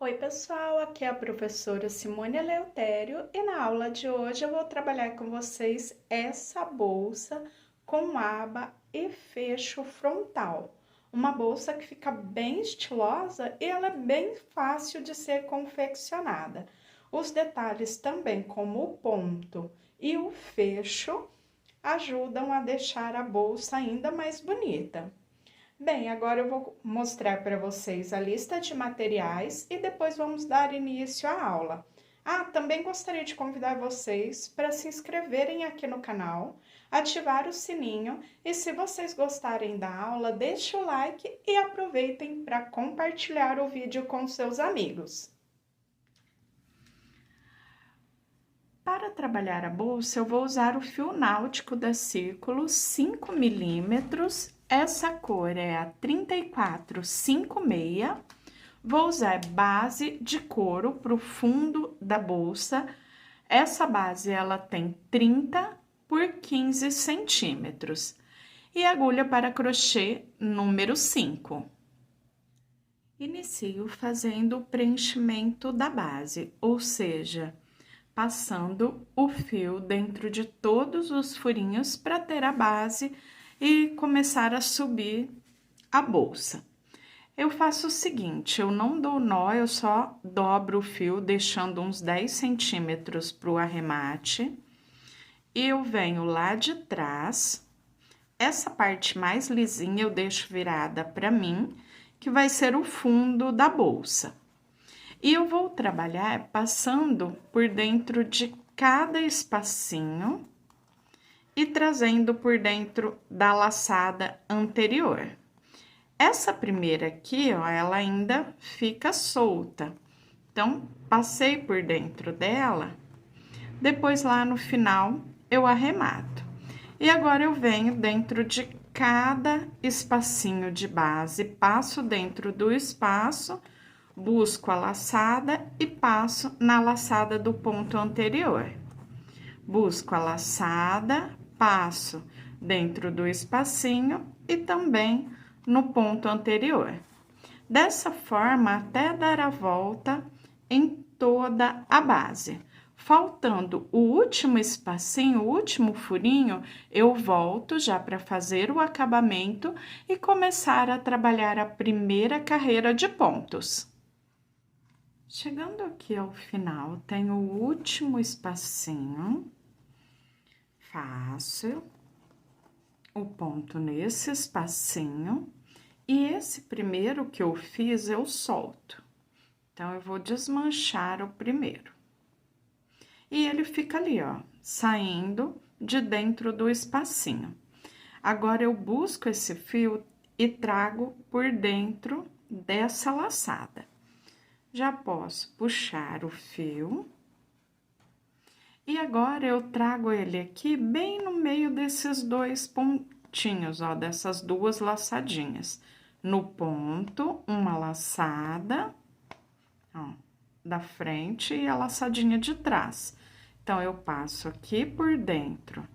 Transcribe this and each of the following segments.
Oi, pessoal, aqui é a professora Simone Eleutério e na aula de hoje eu vou trabalhar com vocês essa bolsa com aba e fecho frontal. Uma bolsa que fica bem estilosa e ela é bem fácil de ser confeccionada. Os detalhes também, como o ponto e o fecho, ajudam a deixar a bolsa ainda mais bonita. Bem, agora eu vou mostrar para vocês a lista de materiais e depois vamos dar início à aula. Ah, também gostaria de convidar vocês para se inscreverem aqui no canal, ativar o sininho e se vocês gostarem da aula, deixe o like e aproveitem para compartilhar o vídeo com seus amigos. Para trabalhar a bolsa, eu vou usar o fio náutico da Círculo 5 milímetros. Essa cor é a 3456. Vou usar base de couro para o fundo da bolsa. Essa base, ela tem 30 por 15 centímetros. E agulha para crochê número 5. Inicio fazendo o preenchimento da base, ou seja, passando o fio dentro de todos os furinhos para ter a base e começar a subir a bolsa. Eu faço o seguinte, eu não dou nó, eu só dobro o fio, deixando uns 10 centímetros para o arremate. E eu venho lá de trás, essa parte mais lisinha eu deixo virada para mim, que vai ser o fundo da bolsa. E eu vou trabalhar passando por dentro de cada espacinho e trazendo por dentro da laçada anterior. Essa primeira aqui, ó, ela ainda fica solta. Então, passei por dentro dela, depois lá no final eu arremato. E agora eu venho dentro de cada espacinho de base, passo dentro do espaço, busco a laçada e passo na laçada do ponto anterior. Busco a laçada, passo dentro do espacinho e também no ponto anterior. Dessa forma, até dar a volta em toda a base. Faltando o último espacinho, o último furinho, eu volto já para fazer o acabamento e começar a trabalhar a primeira carreira de pontos. Chegando aqui ao final, tenho o último espacinho, faço o ponto nesse espacinho, e esse primeiro que eu fiz, eu solto. Então, eu vou desmanchar o primeiro. E ele fica ali, ó, saindo de dentro do espacinho. Agora, eu busco esse fio e trago por dentro dessa laçada. Já posso puxar o fio. E agora, eu trago ele aqui bem no meio desses dois pontinhos, ó, dessas duas laçadinhas. No ponto, uma laçada, ó, da frente e a laçadinha de trás. Então, eu passo aqui por dentro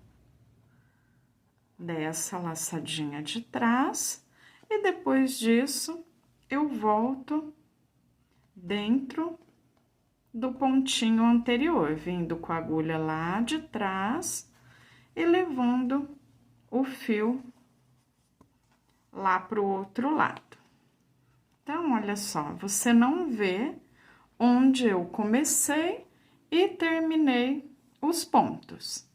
dessa laçadinha de trás e depois disso, eu volto dentro do pontinho anterior, vindo com a agulha lá de trás e levando o fio lá pro outro lado. Então, olha só, você não vê onde eu comecei e terminei os pontos.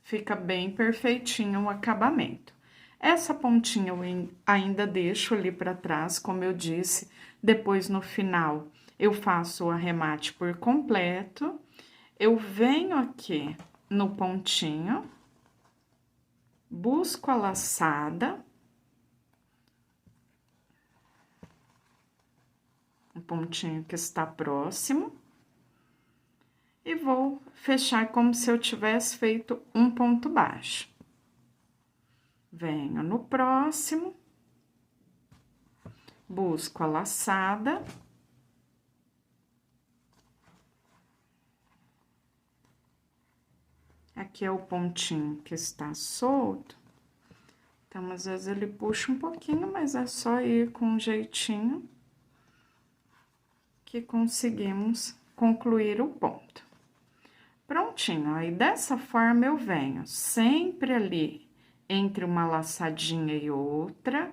Fica bem perfeitinho o acabamento. Essa pontinha eu ainda deixo ali para trás, como eu disse, depois no final eu faço o arremate por completo. Eu venho aqui no pontinho, busco a laçada, o pontinho que está próximo, e vou fechar como se eu tivesse feito um ponto baixo. Venho no próximo, busco a laçada. Aqui é o pontinho que está solto, então, às vezes, ele puxa um pouquinho, mas é só ir com um jeitinho. que conseguimos concluir o ponto. Prontinho, aí dessa forma eu venho sempre ali entre uma laçadinha e outra,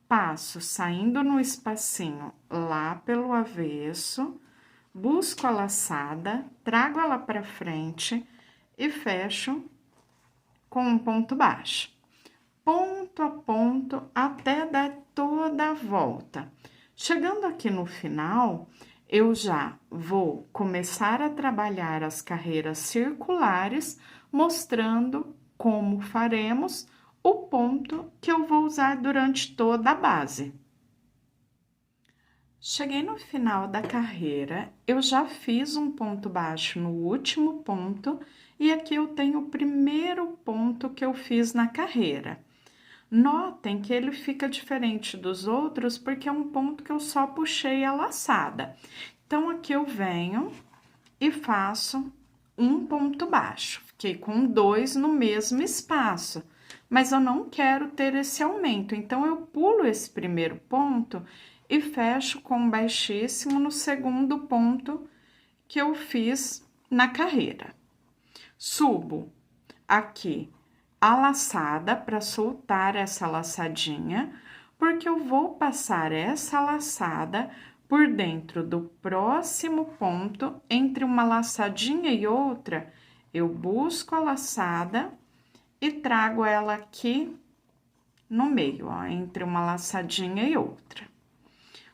passo saindo no espacinho lá pelo avesso, busco a laçada, trago ela pra frente e fecho com um ponto baixo. Ponto a ponto até dar toda a volta. Chegando aqui no final, eu já vou começar a trabalhar as carreiras circulares, mostrando como faremos o ponto que eu vou usar durante toda a base. Cheguei no final da carreira, eu já fiz um ponto baixo no último ponto e aqui eu tenho o primeiro ponto que eu fiz na carreira. Notem que ele fica diferente dos outros porque é um ponto que eu só puxei a laçada. Então, aqui eu venho e faço um ponto baixo. Fiquei com 2 no mesmo espaço, mas eu não quero ter esse aumento. Então, eu pulo esse primeiro ponto e fecho com baixíssimo no segundo ponto que eu fiz na carreira. Subo aqui a laçada para soltar essa laçadinha, porque eu vou passar essa laçada por dentro do próximo ponto, entre uma laçadinha e outra, eu busco a laçada e trago ela aqui no meio, ó, entre uma laçadinha e outra.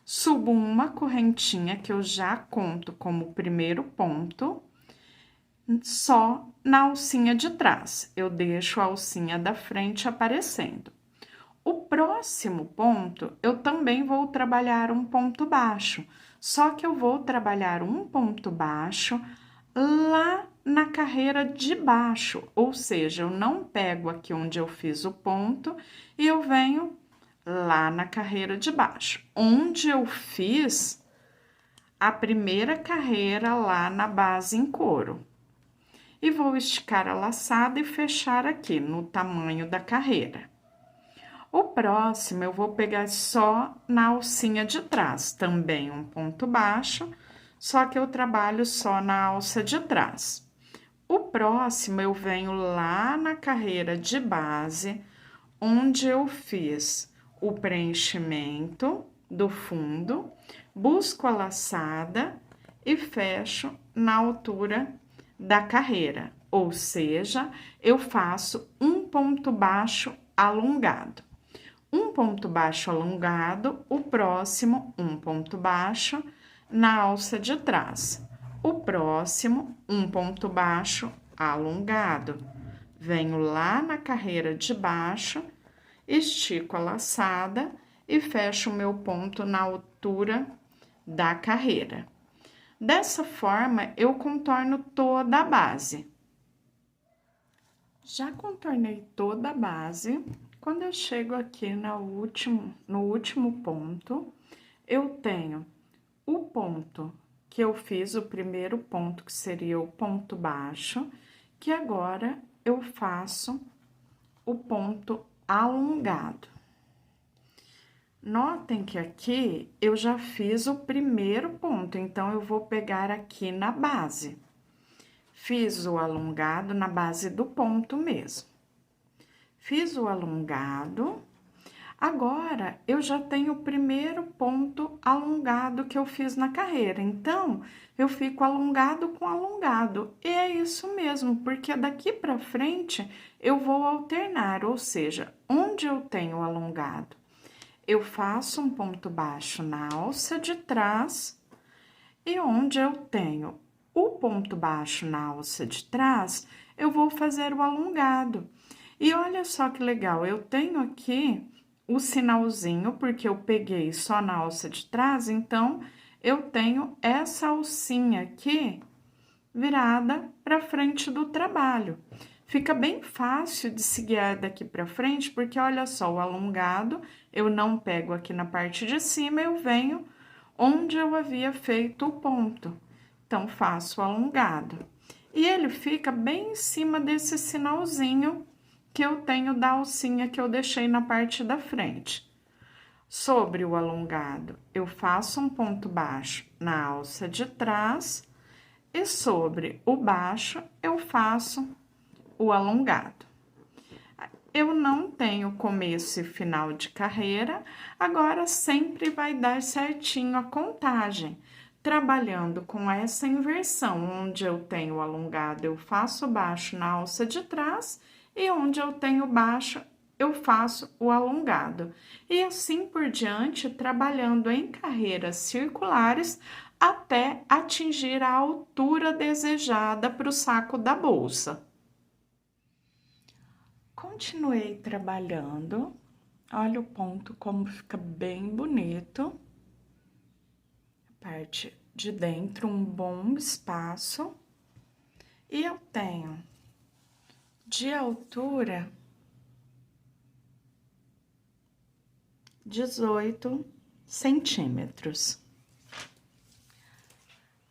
Subo uma correntinha que eu já conto como primeiro ponto, só na alcinha de trás, eu deixo a alcinha da frente aparecendo. O próximo ponto, eu também vou trabalhar um ponto baixo, só que eu vou trabalhar um ponto baixo lá na carreira de baixo, ou seja, eu não pego aqui onde eu fiz o ponto e eu venho lá na carreira de baixo, onde eu fiz a primeira carreira lá na base em couro. E vou esticar a laçada e fechar aqui no tamanho da carreira. O próximo eu vou pegar só na alcinha de trás, também um ponto baixo, só que eu trabalho só na alça de trás. O próximo eu venho lá na carreira de base, onde eu fiz o preenchimento do fundo, busco a laçada e fecho na altura da carreira, ou seja, eu faço um ponto baixo alongado. Um ponto baixo alongado, o próximo, um ponto baixo na alça de trás. O próximo, um ponto baixo alongado. Venho lá na carreira de baixo, estico a laçada e fecho o meu ponto na altura da carreira. Dessa forma, eu contorno toda a base. Já contornei toda a base, quando eu chego aqui no último ponto, eu tenho o ponto que eu fiz, o primeiro ponto, que seria o ponto baixo, que agora eu faço o ponto alongado. Notem que aqui eu já fiz o primeiro ponto, então eu vou pegar aqui na base. Fiz o alongado na base do ponto mesmo. Fiz o alongado. Agora, eu já tenho o primeiro ponto alongado que eu fiz na carreira. Então, eu fico alongado com alongado. E é isso mesmo, porque daqui pra frente eu vou alternar, ou seja, onde eu tenho alongado, eu faço um ponto baixo na alça de trás, e onde eu tenho o ponto baixo na alça de trás, eu vou fazer o alongado. E olha só que legal, eu tenho aqui o sinalzinho, porque eu peguei só na alça de trás, então, eu tenho essa alcinha aqui virada para frente do trabalho. Fica bem fácil de se guiar daqui para frente, porque olha só, o alongado, eu não pego aqui na parte de cima, eu venho onde eu havia feito o ponto. Então, faço o alongado. E ele fica bem em cima desse sinalzinho que eu tenho da alcinha que eu deixei na parte da frente. Sobre o alongado, eu faço um ponto baixo na alça de trás e sobre o baixo eu faço o alongado. Eu não tenho começo e final de carreira, agora sempre vai dar certinho a contagem. Trabalhando com essa inversão, onde eu tenho alongado, eu faço baixo na alça de trás, e onde eu tenho baixo, eu faço o alongado. E assim por diante, trabalhando em carreiras circulares, até atingir a altura desejada para o saco da bolsa. Continuei trabalhando, olha o ponto como fica bem bonito. A parte de dentro, um bom espaço. E eu tenho de altura 18 centímetros.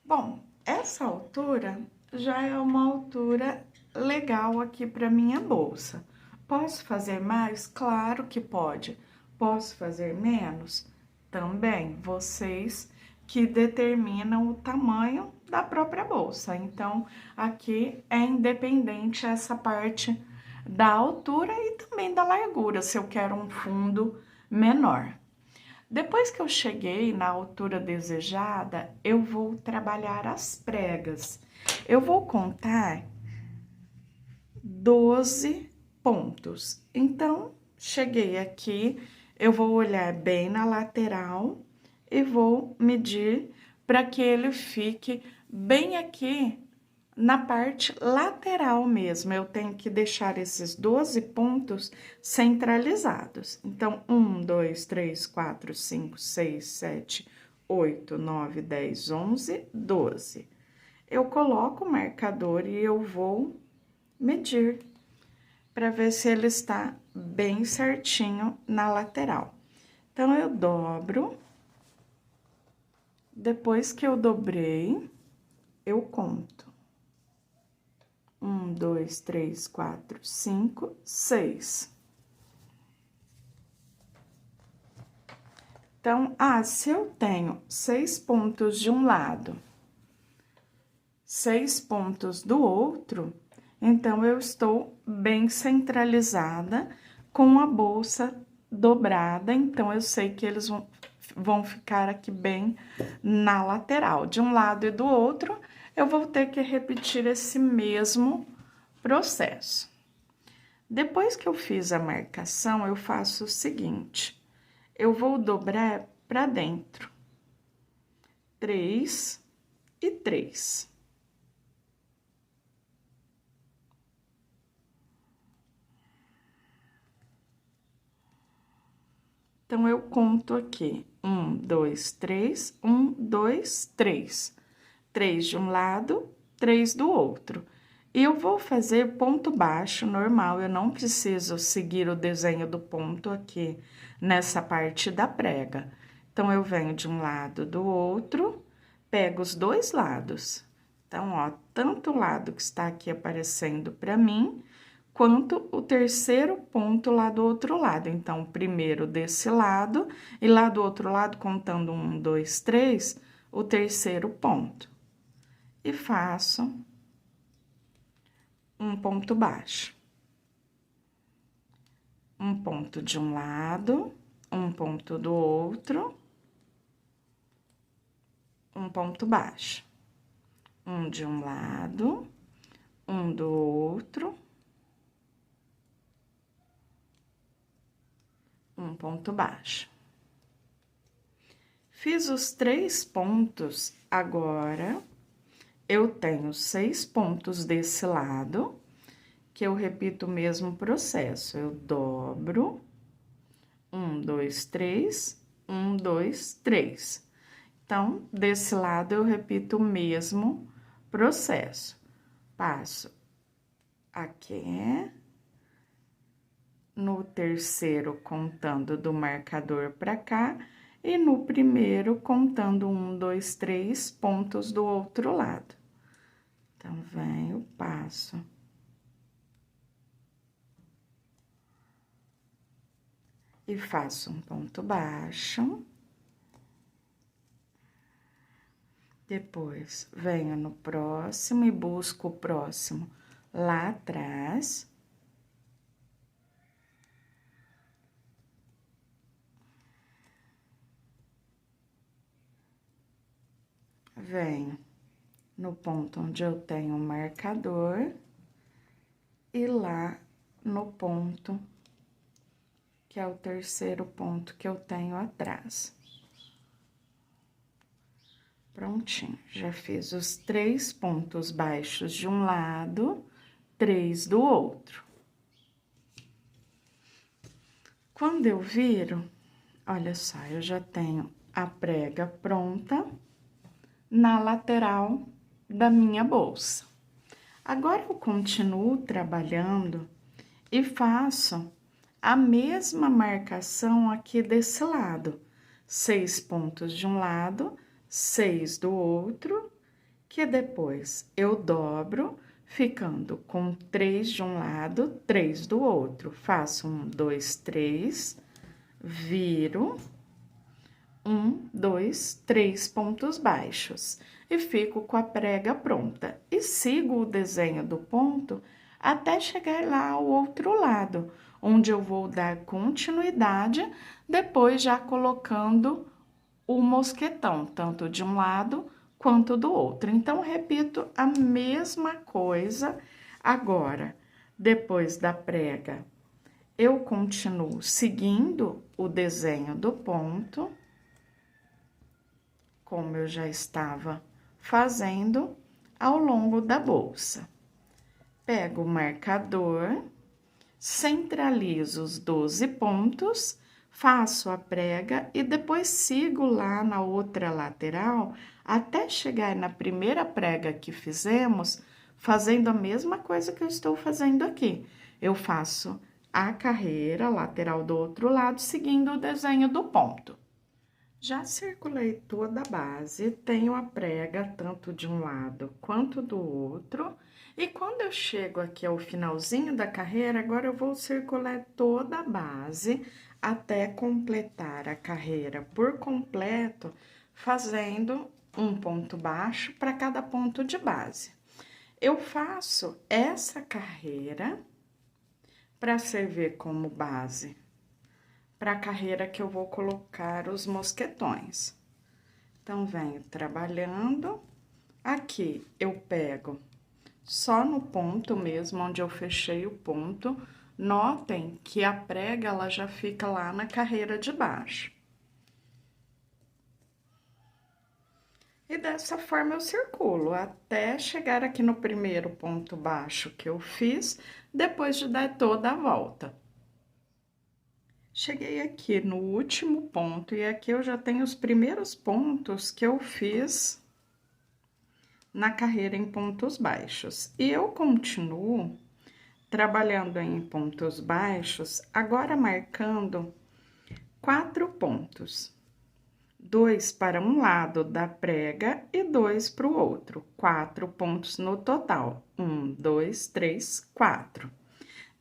Bom, essa altura já é uma altura legal aqui para minha bolsa. Posso fazer mais? Claro que pode. Posso fazer menos? Também. Vocês que determinam o tamanho da própria bolsa. Então, aqui é independente essa parte da altura e também da largura, se eu quero um fundo menor. Depois que eu cheguei na altura desejada, eu vou trabalhar as pregas. Eu vou contar 12 pontos. Então, cheguei aqui, eu vou olhar bem na lateral e vou medir para que ele fique bem aqui na parte lateral mesmo. Eu tenho que deixar esses 12 pontos centralizados. Então, 1, 2, 3, 4, 5, 6, 7, 8, 9, 10, 11, 12. Eu coloco o marcador e eu vou medir para ver se ele está bem certinho na lateral. Então, eu dobro. Depois que eu dobrei, eu conto. 1, 2, 3, 4, 5, 6. Então, se eu tenho 6 pontos de um lado, 6 pontos do outro, então eu estou bem centralizada com a bolsa dobrada, então eu sei que eles vão ficar aqui bem na lateral. De um lado e do outro, eu vou ter que repetir esse mesmo processo. Depois que eu fiz a marcação, eu faço o seguinte: eu vou dobrar para dentro. 3 e 3. Então, eu conto aqui: 1, 2, 3, 1, 2, 3. 3 de um lado, 3 do outro. E eu vou fazer ponto baixo normal, eu não preciso seguir o desenho do ponto aqui nessa parte da prega. Então, eu venho de um lado do outro, pego os dois lados. Então, ó, tanto o lado que está aqui aparecendo para mim, quanto o terceiro ponto lá do outro lado. Então, o primeiro desse lado, e lá do outro lado, contando 1, 2, 3, o terceiro ponto. E faço um ponto baixo. Um ponto de um lado, um ponto do outro, um ponto baixo. Um de um lado, um do outro, um ponto baixo. Fiz os 3 pontos, agora eu tenho 6 pontos desse lado, que eu repito o mesmo processo. Eu dobro, 1, 2, 3, 1, 2, 3. Então, desse lado, eu repito o mesmo processo. Passo aqui, no terceiro, contando do marcador para cá, e no primeiro, contando 1, 2, 3 pontos do outro lado. Então, venho, passo. e faço um ponto baixo. Depois, venho no próximo e busco o próximo lá atrás. Venho no ponto onde eu tenho o marcador e lá no ponto, que é o terceiro ponto que eu tenho atrás. Prontinho, já fiz os 3 pontos baixos de um lado, 3 do outro. Quando eu viro, olha só, eu já tenho a prega pronta na lateral da minha bolsa. Agora, eu continuo trabalhando e faço a mesma marcação aqui desse lado. 6 pontos de um lado, 6 do outro, que depois eu dobro, ficando com 3 de um lado, 3 do outro. Faço 1, 2, 3, viro, 1, 2, 3 pontos baixos e fico com a prega pronta. E sigo o desenho do ponto até chegar lá ao outro lado, onde eu vou dar continuidade, depois já colocando o mosquetão, tanto de um lado quanto do outro. Então, repito a mesma coisa agora. Depois da prega, eu continuo seguindo o desenho do ponto, como eu já estava fazendo ao longo da bolsa. Pego o marcador, centralizo os 12 pontos, faço a prega e depois sigo lá na outra lateral até chegar na primeira prega que fizemos, fazendo a mesma coisa que eu estou fazendo aqui. Eu faço a carreira lateral do outro lado, seguindo o desenho do ponto. Já circulei toda a base, tenho a prega tanto de um lado quanto do outro. E quando eu chego aqui ao finalzinho da carreira, agora eu vou circular toda a base até completar a carreira por completo, fazendo um ponto baixo para cada ponto de base. Eu faço essa carreira para servir como base para a carreira que eu vou colocar os mosquetões. Então, venho trabalhando. Aqui, eu pego só no ponto mesmo, onde eu fechei o ponto. Notem que a prega, ela já fica lá na carreira de baixo. E dessa forma, eu circulo até chegar aqui no primeiro ponto baixo que eu fiz, depois de dar toda a volta. Cheguei aqui no último ponto e aqui eu já tenho os primeiros pontos que eu fiz na carreira em pontos baixos. E eu continuo trabalhando em pontos baixos, agora marcando 4 pontos. 2 para um lado da prega e 2 para o outro. 4 pontos no total. 1, 2, 3, 4.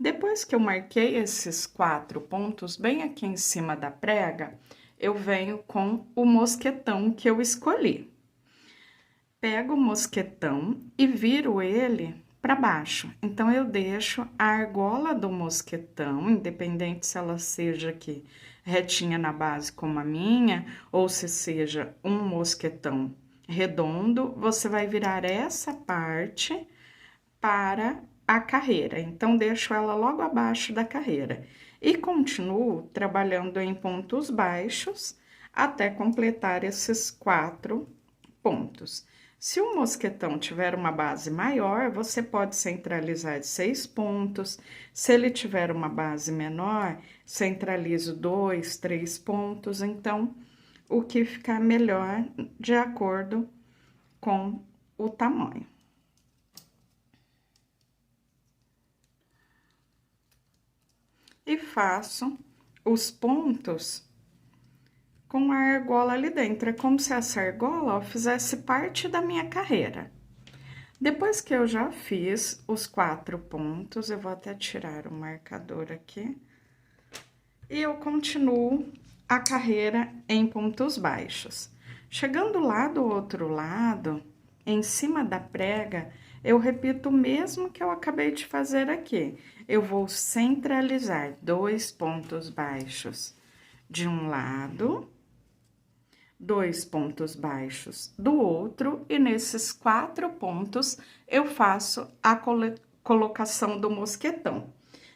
Depois que eu marquei esses 4 pontos bem aqui em cima da prega, eu venho com o mosquetão que eu escolhi. Pego o mosquetão e viro ele para baixo. Então, eu deixo a argola do mosquetão, independente se ela seja aqui retinha na base como a minha, ou se seja um mosquetão redondo, você vai virar essa parte para a carreira. Então, deixo ela logo abaixo da carreira. E continuo trabalhando em pontos baixos até completar esses 4 pontos. Se o mosquetão tiver uma base maior, você pode centralizar de 6 pontos. Se ele tiver uma base menor, centralizo 2, 3 pontos. Então, o que ficar melhor de acordo com o tamanho. E faço os pontos com a argola ali dentro. É como se essa argola, ó, fizesse parte da minha carreira. Depois que eu já fiz os 4 pontos, eu vou até tirar o marcador aqui. e eu continuo a carreira em pontos baixos. Chegando lá do outro lado, em cima da prega, eu repito o mesmo que eu acabei de fazer aqui. Eu vou centralizar 2 pontos baixos de um lado, 2 pontos baixos do outro, e nesses 4 pontos eu faço a colocação do mosquetão.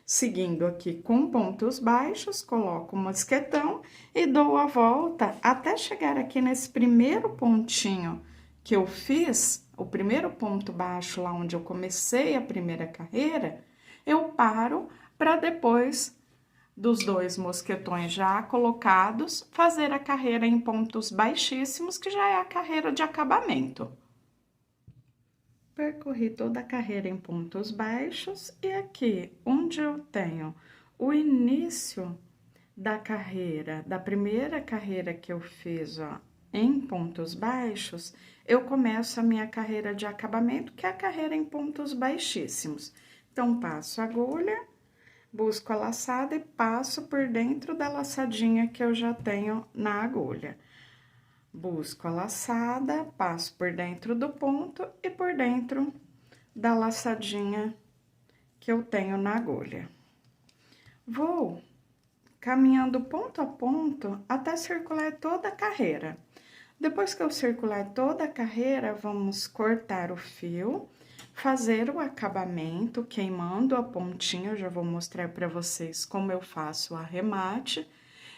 Seguindo aqui com pontos baixos, coloco o mosquetão e dou a volta até chegar aqui nesse primeiro pontinho que eu fiz, o primeiro ponto baixo lá onde eu comecei a primeira carreira, eu paro para depois dos 2 mosquetões já colocados, fazer a carreira em pontos baixíssimos, que já é a carreira de acabamento. Percorri toda a carreira em pontos baixos e aqui, onde eu tenho o início da carreira, da primeira carreira que eu fiz, ó, em pontos baixos, eu começo a minha carreira de acabamento, que é a carreira em pontos baixíssimos. Então, passo a agulha, busco a laçada e passo por dentro da laçadinha que eu já tenho na agulha. Busco a laçada, passo por dentro do ponto e por dentro da laçadinha que eu tenho na agulha. Vou caminhando ponto a ponto até circular toda a carreira. Depois que eu circular toda a carreira, vamos cortar o fio, fazer o acabamento, queimando a pontinha. Eu já vou mostrar para vocês como eu faço o arremate.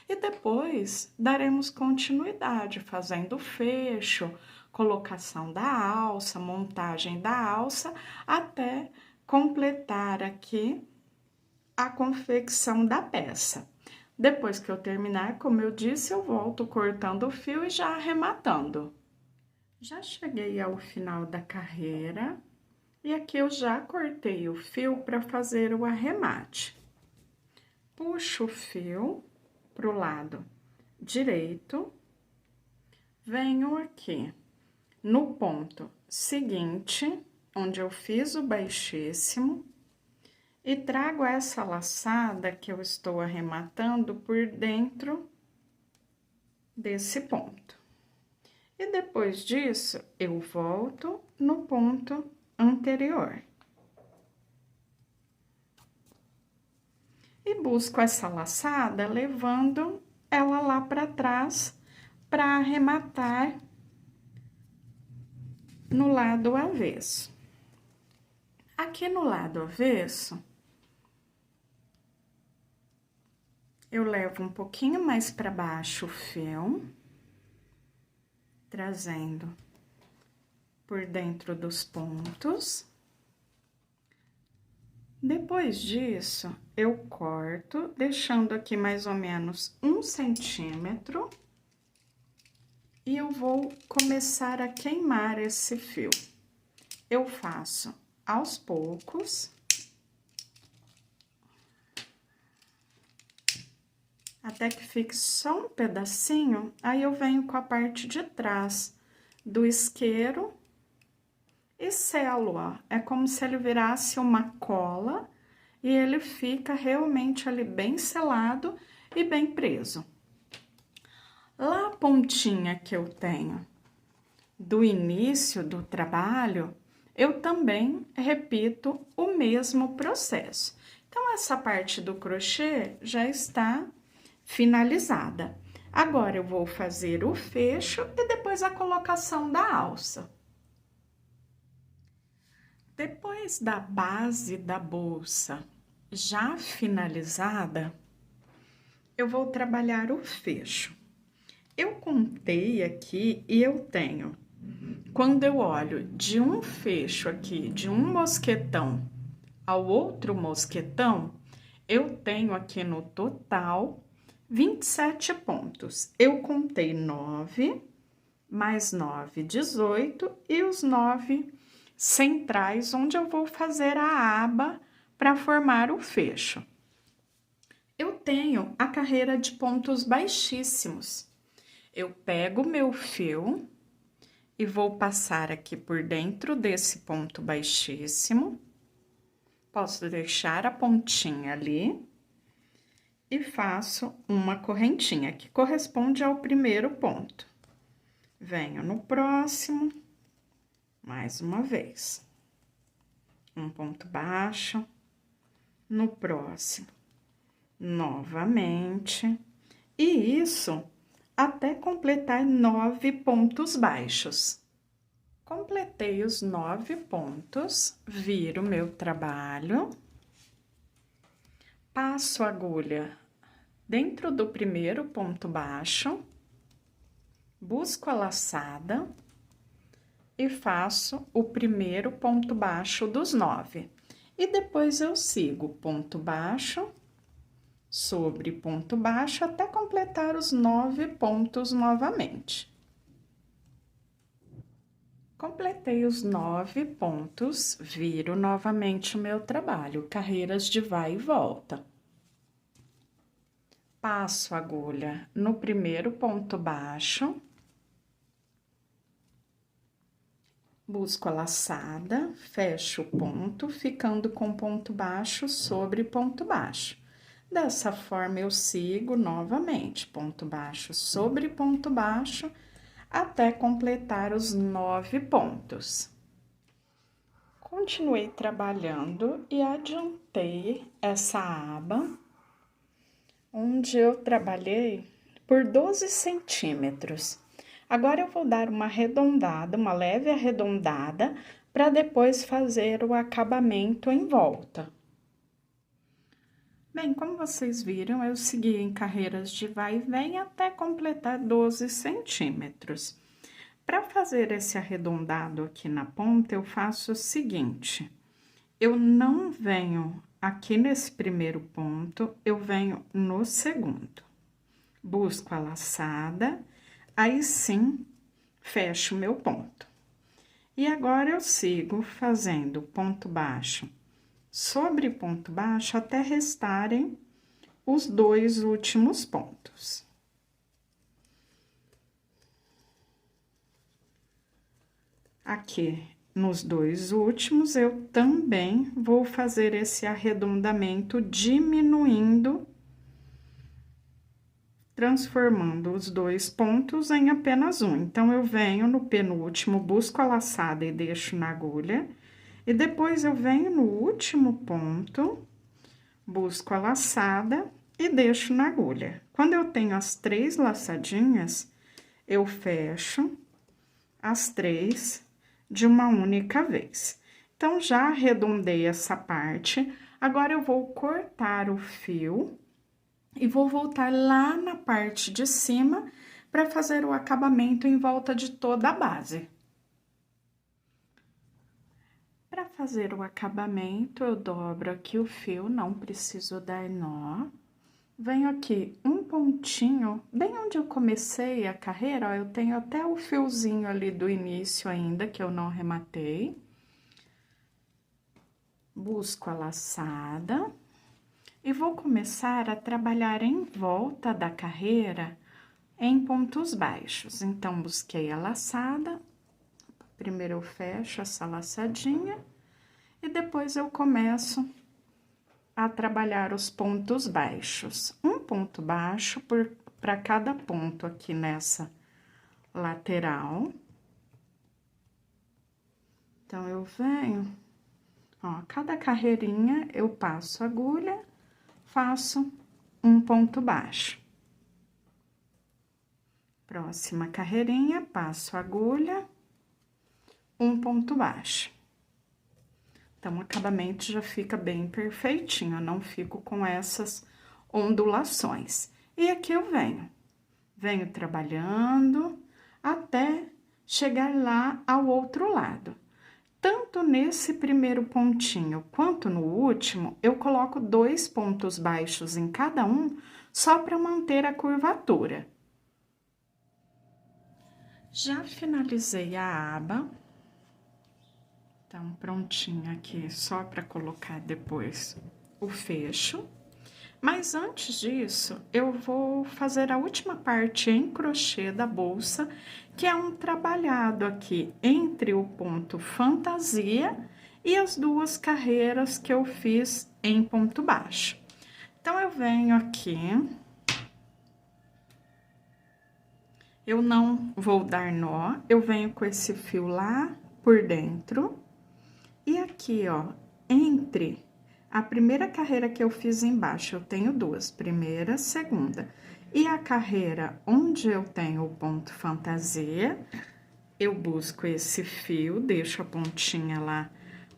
E depois daremos continuidade, fazendo o fecho, colocação da alça, montagem da alça, até completar aqui a confecção da peça. Depois que eu terminar, como eu disse, eu volto cortando o fio e já arrematando. Já cheguei ao final da carreira e aqui eu já cortei o fio para fazer o arremate. Puxo o fio pro lado direito, venho aqui no ponto seguinte, onde eu fiz o baixíssimo, e trago essa laçada que eu estou arrematando por dentro desse ponto. E depois disso, eu volto no ponto anterior. E busco essa laçada, levando ela lá para trás, para arrematar no lado avesso. Aqui no lado avesso, eu levo um pouquinho mais para baixo o fio, trazendo por dentro dos pontos. Depois disso, eu corto, deixando aqui mais ou menos 1 centímetro, e eu vou começar a queimar esse fio. Eu faço aos poucos, até que fique só um pedacinho, aí eu venho com a parte de trás do isqueiro e selo, ó. É como se ele virasse uma cola e ele fica realmente ali bem selado e bem preso. Lá a pontinha que eu tenho do início do trabalho, eu também repito o mesmo processo. Então, essa parte do crochê já está finalizada. Agora, eu vou fazer o fecho e depois a colocação da alça. Depois da base da bolsa já finalizada, eu vou trabalhar o fecho. Eu contei aqui e eu tenho, quando eu olho de um fecho aqui, de um mosquetão ao outro mosquetão, eu tenho aqui no total 27 pontos. Eu contei 9, mais 9, 18, e os 9 centrais, onde eu vou fazer a aba para formar o fecho. Eu tenho a carreira de pontos baixíssimos. Eu pego o meu fio e vou passar aqui por dentro desse ponto baixíssimo. Posso deixar a pontinha ali e faço uma correntinha, que corresponde ao primeiro ponto. Venho no próximo, mais uma vez. Um ponto baixo, no próximo, novamente. E isso até completar 9 pontos baixos. Completei os 9 pontos, viro meu trabalho, passo a agulha dentro do primeiro ponto baixo, busco a laçada e faço o primeiro ponto baixo dos 9. E depois eu sigo ponto baixo sobre ponto baixo até completar os 9 pontos novamente. Completei os 9 pontos, viro novamente o meu trabalho, carreiras de vai e volta. Passo a agulha no primeiro ponto baixo, busco a laçada, fecho o ponto, ficando com ponto baixo sobre ponto baixo. Dessa forma, eu sigo novamente, ponto baixo sobre ponto baixo, até completar os 9 pontos. Continuei trabalhando e adiantei essa aba, onde eu trabalhei por 12 centímetros. Agora, eu vou dar uma arredondada, uma leve arredondada, para depois fazer o acabamento em volta. Bem, como vocês viram, eu segui em carreiras de vai e vem até completar 12 centímetros. Para fazer esse arredondado aqui na ponta, eu faço o seguinte: eu não venho aqui nesse primeiro ponto, eu venho no segundo. Busco a laçada, aí sim, fecho o meu ponto. E agora, eu sigo fazendo ponto baixo sobre ponto baixo até restarem os 2 últimos pontos. Aqui, nos 2 últimos, eu também vou fazer esse arredondamento diminuindo, transformando os 2 pontos em apenas um. Então, eu venho no penúltimo, busco a laçada e deixo na agulha. E depois, eu venho no último ponto, busco a laçada e deixo na agulha. Quando eu tenho as 3 laçadinhas, eu fecho as 3 de uma única vez. Então, já arredondei essa parte, agora eu vou cortar o fio e vou voltar lá na parte de cima para fazer o acabamento em volta de toda a base. Para fazer o acabamento, eu dobro aqui o fio, não preciso dar nó. Venho aqui um pontinho, bem onde eu comecei a carreira, ó, eu tenho até o fiozinho ali do início ainda, que eu não rematei. Busco a laçada e vou começar a trabalhar em volta da carreira em pontos baixos. Então, busquei a laçada. Primeiro, eu fecho essa laçadinha e depois eu começo a trabalhar os pontos baixos. Um ponto baixo para cada ponto aqui nessa lateral. Então, eu venho, ó, cada carreirinha eu passo a agulha, faço um ponto baixo. Próxima carreirinha, passo a agulha, um ponto baixo. Então, o acabamento já fica bem perfeitinho, eu não fico com essas ondulações. E aqui eu venho trabalhando até chegar lá ao outro lado. Tanto nesse primeiro pontinho quanto no último, eu coloco 2 pontos baixos em cada um, só para manter a curvatura. Já finalizei a aba. Então, prontinho aqui, só para colocar depois o fecho. Mas antes disso, eu vou fazer a última parte em crochê da bolsa, que é um trabalhado aqui entre o ponto fantasia e as 2 carreiras que eu fiz em ponto baixo. Então, eu venho aqui, eu não vou dar nó, eu venho com esse fio lá por dentro, e aqui, ó, entre a primeira carreira que eu fiz embaixo, eu tenho duas, primeira, segunda, e a carreira onde eu tenho o ponto fantasia, eu busco esse fio, deixo a pontinha lá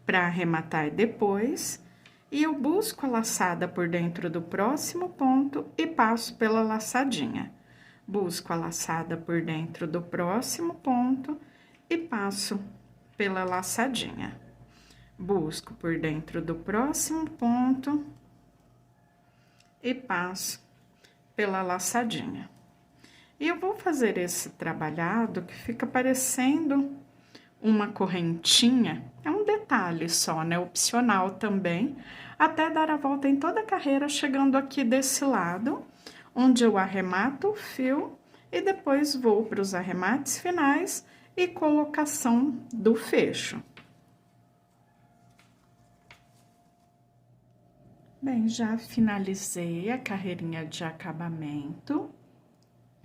para arrematar depois, e eu busco a laçada por dentro do próximo ponto e passo pela laçadinha. Busco a laçada por dentro do próximo ponto e passo pela laçadinha. Busco por dentro do próximo ponto e passo pela laçadinha. E eu vou fazer esse trabalhado que fica parecendo uma correntinha, é um detalhe só, né? Opcional também, até dar a volta em toda a carreira, chegando aqui desse lado, onde eu arremato o fio e depois vou para os arremates finais e colocação do fecho. Bem, já finalizei a carreirinha de acabamento.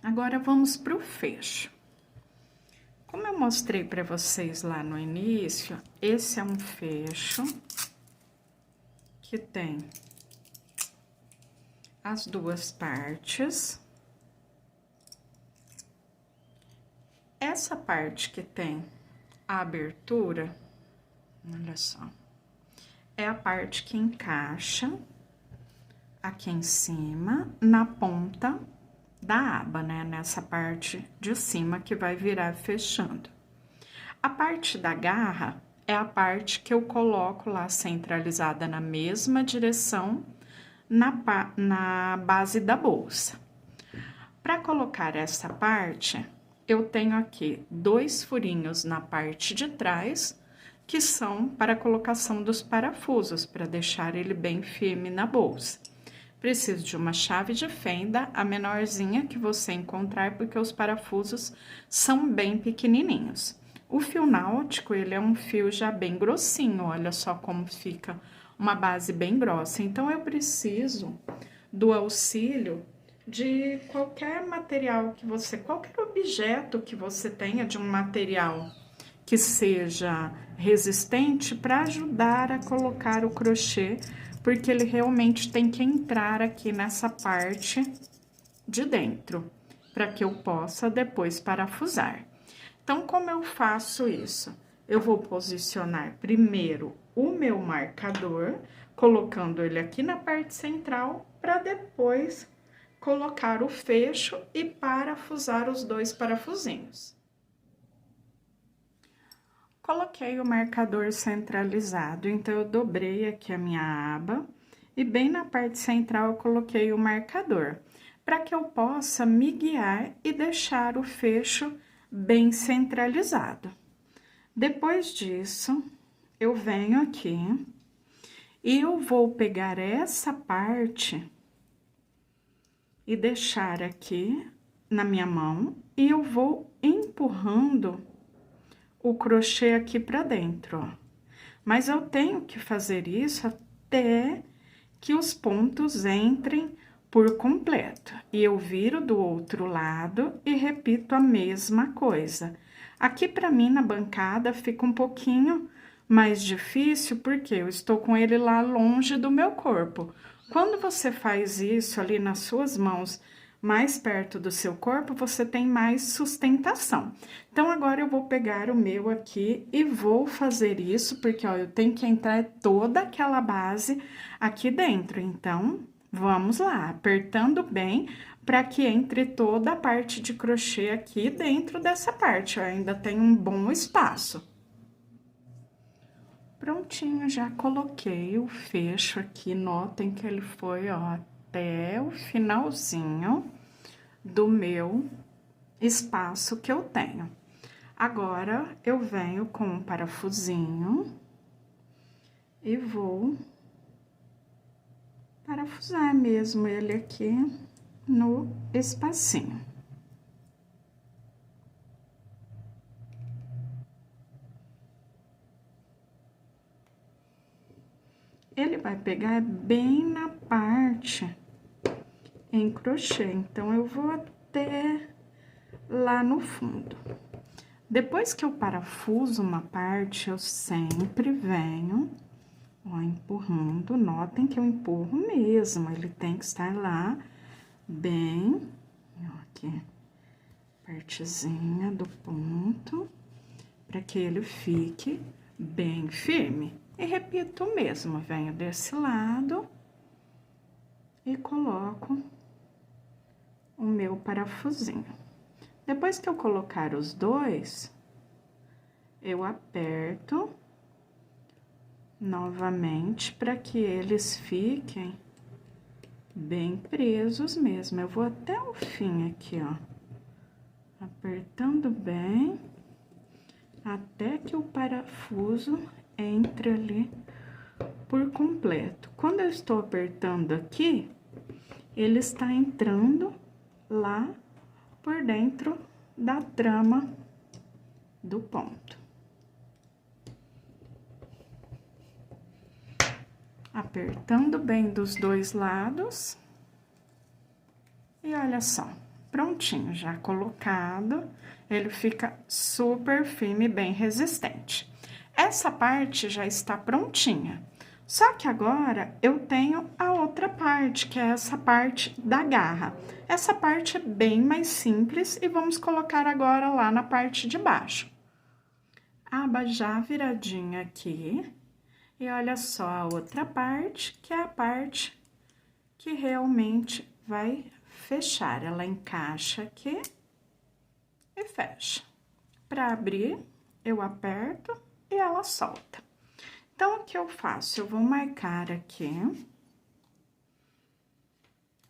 Agora, vamos para o fecho. Como eu mostrei para vocês lá no início, esse é um fecho que tem as duas partes. Essa parte que tem a abertura, olha só, é a parte que encaixa aqui em cima, na ponta da aba, né? Nessa parte de cima que vai virar fechando. A parte da garra é a parte que eu coloco lá centralizada na mesma direção na base da bolsa. Para colocar essa parte, eu tenho aqui 2 furinhos na parte de trás, que são para a colocação dos parafusos, para deixar ele bem firme na bolsa. Preciso de uma chave de fenda, a menorzinha que você encontrar, porque os parafusos são bem pequenininhos. O fio náutico, ele é um fio já bem grossinho, olha só como fica uma base bem grossa. Então, eu preciso do auxílio de qualquer material que você, qualquer objeto que você tenha de um material que seja resistente para ajudar a colocar o crochê, porque ele realmente tem que entrar aqui nessa parte de dentro, para que eu possa depois parafusar. Então, como eu faço isso? Eu vou posicionar primeiro o meu marcador, colocando ele aqui na parte central, para depois colocar o fecho e parafusar os 2 parafusinhos. Coloquei o marcador centralizado, então, eu dobrei aqui a minha aba e bem na parte central eu coloquei o marcador, para que eu possa me guiar e deixar o fecho bem centralizado. Depois disso, eu venho aqui e eu vou pegar essa parte e deixar aqui na minha mão e eu vou empurrando o crochê aqui pra dentro, ó. Mas eu tenho que fazer isso até que os pontos entrem por completo. E eu viro do outro lado e repito a mesma coisa. Aqui pra mim, na bancada, fica um pouquinho mais difícil, porque eu estou com ele lá longe do meu corpo. Quando você faz isso ali nas suas mãos, mais perto do seu corpo, você tem mais sustentação. Então, agora eu vou pegar o meu aqui e vou fazer isso, porque, ó, eu tenho que entrar toda aquela base aqui dentro. Então, vamos lá, apertando bem para que entre toda a parte de crochê aqui dentro dessa parte, ó, ainda tem um bom espaço. Prontinho, já coloquei o fecho aqui, notem que ele foi, ó, até o finalzinho do meu espaço que eu tenho. Agora, eu venho com um parafusinho e vou parafusar mesmo ele aqui no espacinho. ele vai pegar bem na parte em crochê. Então, eu vou até lá no fundo. Depois que eu parafuso uma parte, eu sempre venho, ó, empurrando. Notem que eu empurro mesmo, ele tem que estar lá bem, ó, aqui, partezinha do ponto, para que ele fique bem firme. E repito o mesmo, venho desse lado e coloco o meu parafusinho. Depois que eu colocar os dois, eu aperto novamente para que eles fiquem bem presos mesmo. Eu vou até o fim aqui, ó, apertando bem, até que o parafuso entre ali por completo. Quando eu estou apertando aqui, ele está entrando lá por dentro da trama do ponto. Apertando bem dos dois lados. E olha só, prontinho, já colocado, ele fica super firme e bem resistente. Essa parte já está prontinha. Só que agora eu tenho a outra parte, que é essa parte da garra. Essa parte é bem mais simples e vamos colocar agora lá na parte de baixo. A aba já viradinha aqui. E olha só a outra parte, que é a parte que realmente vai fechar. Ela encaixa aqui e fecha. Para abrir, eu aperto e ela solta. Então, o que eu faço? Eu vou marcar aqui,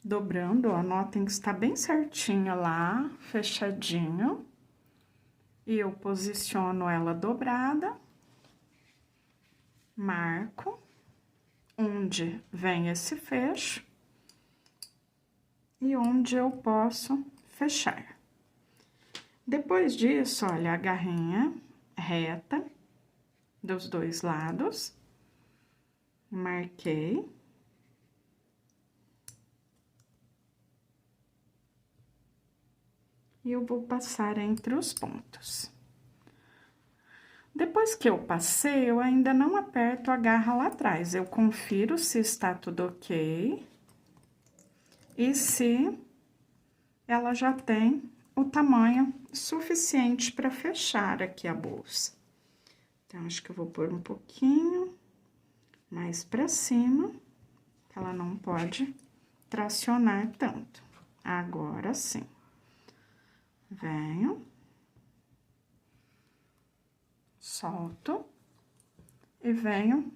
dobrando, ó, notem que está bem certinho lá, fechadinho. E eu posiciono ela dobrada, marco onde vem esse fecho e onde eu posso fechar. Depois disso, olha, a garrinha reta dos dois lados, marquei. E eu vou passar entre os pontos. Depois que eu passei, eu ainda não aperto a garra lá atrás, eu confiro se está tudo ok e se ela já tem o tamanho suficiente para fechar aqui a bolsa. Então, acho que eu vou pôr um pouquinho mais para cima, que ela não pode tracionar tanto. Agora sim. Venho. Solto. E venho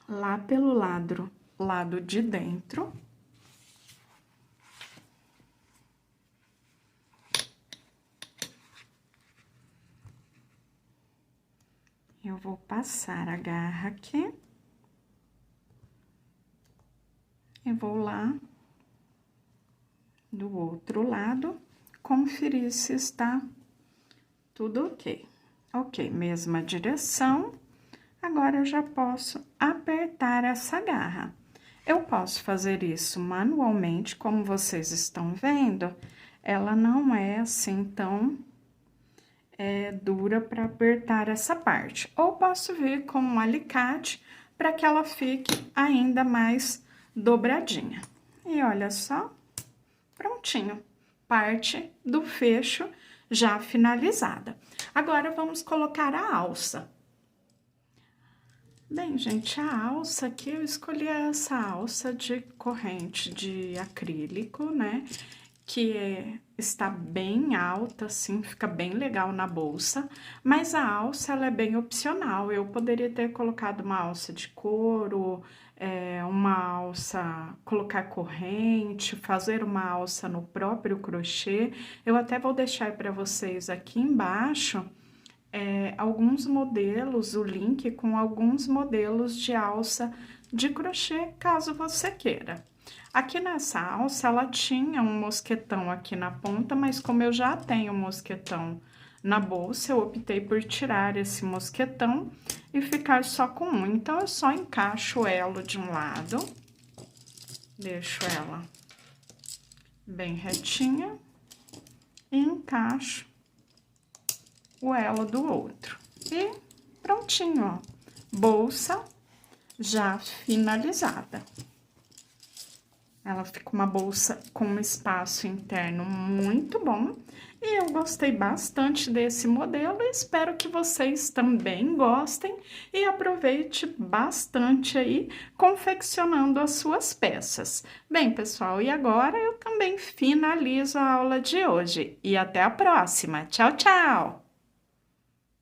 lá pelo lado de dentro. Eu vou passar a garra aqui. E vou lá do outro lado, conferir se está tudo ok. Ok, mesma direção. Agora, eu já posso apertar essa garra. Eu posso fazer isso manualmente, como vocês estão vendo, ela não é assim tão dura para apertar essa parte. Ou posso vir com um alicate para que ela fique ainda mais dobradinha. E olha só, prontinho, parte do fecho já finalizada. Agora, vamos colocar a alça. Bem, gente, a alça aqui, eu escolhi essa alça de corrente de acrílico, né? Que está bem alta, assim, fica bem legal na bolsa. Mas a alça, ela é bem opcional. Eu poderia ter colocado uma alça de couro, uma alça, colocar corrente, fazer uma alça no próprio crochê. Eu até vou deixar para vocês aqui embaixo alguns modelos, o link com alguns modelos de alça de crochê, caso você queira. Aqui nessa alça, ela tinha um mosquetão aqui na ponta, mas como eu já tenho um mosquetão na bolsa, eu optei por tirar esse mosquetão e ficar só com um. Então, eu só encaixo o elo de um lado, deixo ela bem retinha e encaixo o elo do outro. E prontinho, ó, bolsa já finalizada. Ela fica uma bolsa com um espaço interno muito bom. E eu gostei bastante desse modelo e espero que vocês também gostem e aproveite bastante aí confeccionando as suas peças. Bem, pessoal, e agora eu também finalizo a aula de hoje. E até a próxima. Tchau, tchau!